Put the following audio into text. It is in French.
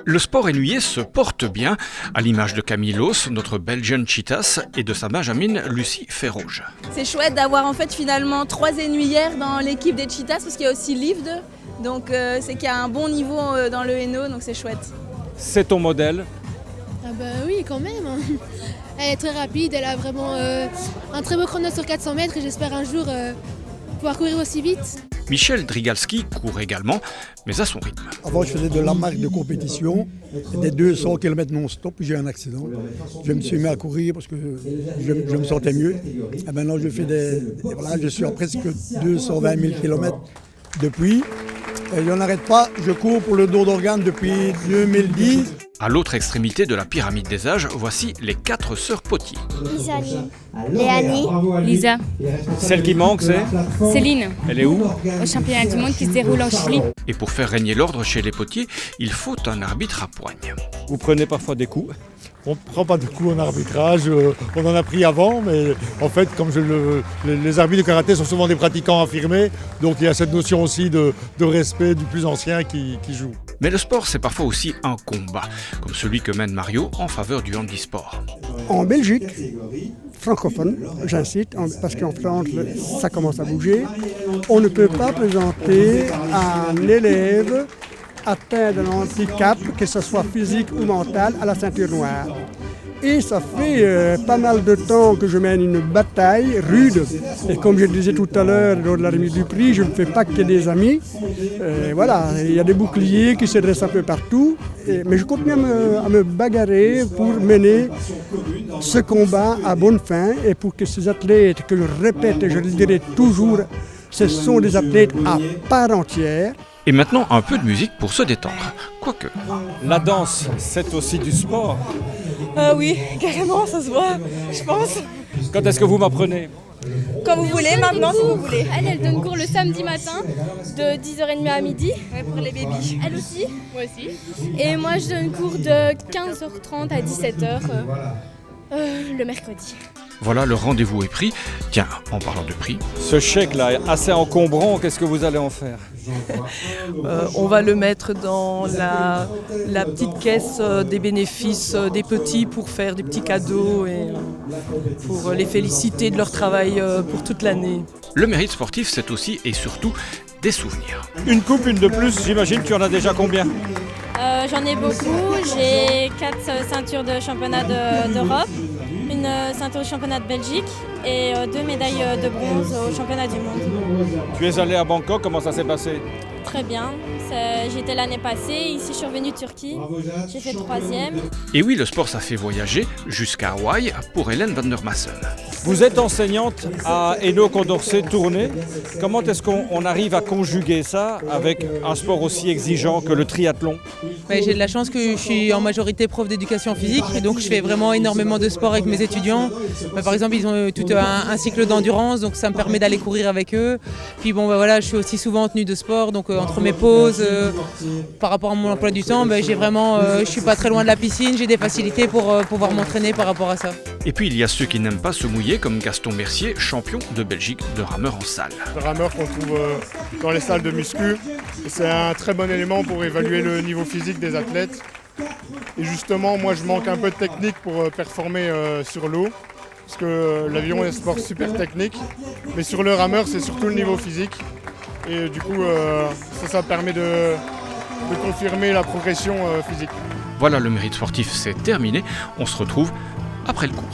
Le sport ennuyé se porte bien, à l'image de Camille Los, notre Belgian Cheetahs, et de sa benjamine Lucie Ferrouge. C'est chouette d'avoir en fait finalement 3 ennuyères dans l'équipe des Cheetahs parce qu'il y a aussi Livde, donc c'est qu'il y a un bon niveau dans le Hainaut, donc c'est chouette. C'est ton modèle? Ah bah oui, quand même. Elle est très rapide, elle a vraiment un très beau chrono sur 400 mètres et j'espère un jour pouvoir courir aussi vite. Michel Drigalski court également, mais à son rythme. Avant, je faisais de la marque de compétition, des 200 km non-stop, puis j'ai eu un accident. Je me suis mis à courir parce que je me sentais mieux. Et maintenant, je suis à presque 220 000 km depuis. Et je n'arrête pas, je cours pour le don d'organes depuis 2010. À l'autre extrémité de la pyramide des âges, voici les 4 sœurs Potier. Isani, Léanie, Lisa, Celle qui manque, c'est? Céline, Elle est où? au championnat du monde qui se déroule en Chili. Et pour faire régner l'ordre chez les Potier, il faut un arbitre à poigne. Vous prenez parfois des coups? On ne prend pas de coups en arbitrage, on en a pris avant, mais en fait, comme les arbitres de karaté sont souvent des pratiquants affirmés, donc il y a cette notion aussi de respect du plus ancien qui joue. Mais le sport, c'est parfois aussi un combat, comme celui que mène Mario en faveur du handisport. En Belgique, francophone, j'incite, parce qu'en France, ça commence à bouger, on ne peut pas présenter un élève atteint d'un handicap, que ce soit physique ou mental, à la ceinture noire. Et ça fait pas mal de temps que je mène une bataille rude. Et comme je le disais tout à l'heure, lors de la remise du prix, je ne fais pas que des amis. Voilà, il y a des boucliers qui se dressent un peu partout. Mais je continue à me bagarrer pour mener ce combat à bonne fin et pour que ces athlètes, que je répète et je le dirai toujours, ce sont des athlètes à part entière. Et maintenant, un peu de musique pour se détendre. Quoique. La danse, c'est aussi du sport. Oui, carrément, ça se voit, je pense. Quand est-ce que vous m'apprenez? Quand vous voulez, maintenant si vous voulez. Elle donne cours le samedi matin de 10h30 à midi. Ouais, pour les bébés. Elle aussi. Moi aussi. Et moi je donne cours de 15h30 à 17h le mercredi. Voilà, le rendez-vous est pris. Tiens, en parlant de prix, Ce chèque-là est assez encombrant, qu'est-ce que vous allez en faire? On va le mettre dans la petite caisse des bénéfices des petits pour faire des petits cadeaux et pour les féliciter de leur travail pour toute l'année. le mérite sportif, c'est aussi et surtout des souvenirs. Une coupe, une de plus, j'imagine qu'il y en a déjà combien? J'en ai beaucoup, j'ai 4 ceintures de championnat d'Europe, une ceinture de championnat de Belgique et 2 médailles de bronze au championnat du monde. Tu es allé à Bangkok, comment ça s'est passé? Très bien, j'étais l'année passée, ici je suis revenue de Turquie, j'ai fait 3e. Et oui, le sport, ça fait voyager jusqu'à Hawaï pour Hélène van der Massen. Vous êtes enseignante à Hainaut Condorcet Tournai. Comment est-ce qu'on arrive à conjuguer ça avec un sport aussi exigeant que le triathlon? J'ai de la chance que je suis en majorité prof d'éducation physique et donc je fais vraiment énormément de sport avec mes étudiants. Par exemple, ils ont tout un cycle d'endurance, donc ça me permet d'aller courir avec eux. Puis je suis aussi souvent en tenue de sport, donc entre mes pauses, par rapport à mon emploi du temps, je suis pas très loin de la piscine, j'ai des facilités pour pouvoir m'entraîner par rapport à ça. Et puis il y a ceux qui n'aiment pas se mouiller, comme Gaston Mercier, champion de Belgique de rameur en salle. Le rameur qu'on trouve dans les salles de muscu, c'est un très bon élément pour évaluer le niveau physique des athlètes. Et justement, moi je manque un peu de technique pour performer sur l'eau, parce que l'aviron est un sport super technique, mais sur le rameur c'est surtout le niveau physique. Et du coup, ça permet de confirmer la progression physique. Voilà, le mérite sportif, c'est terminé. On se retrouve après le cours.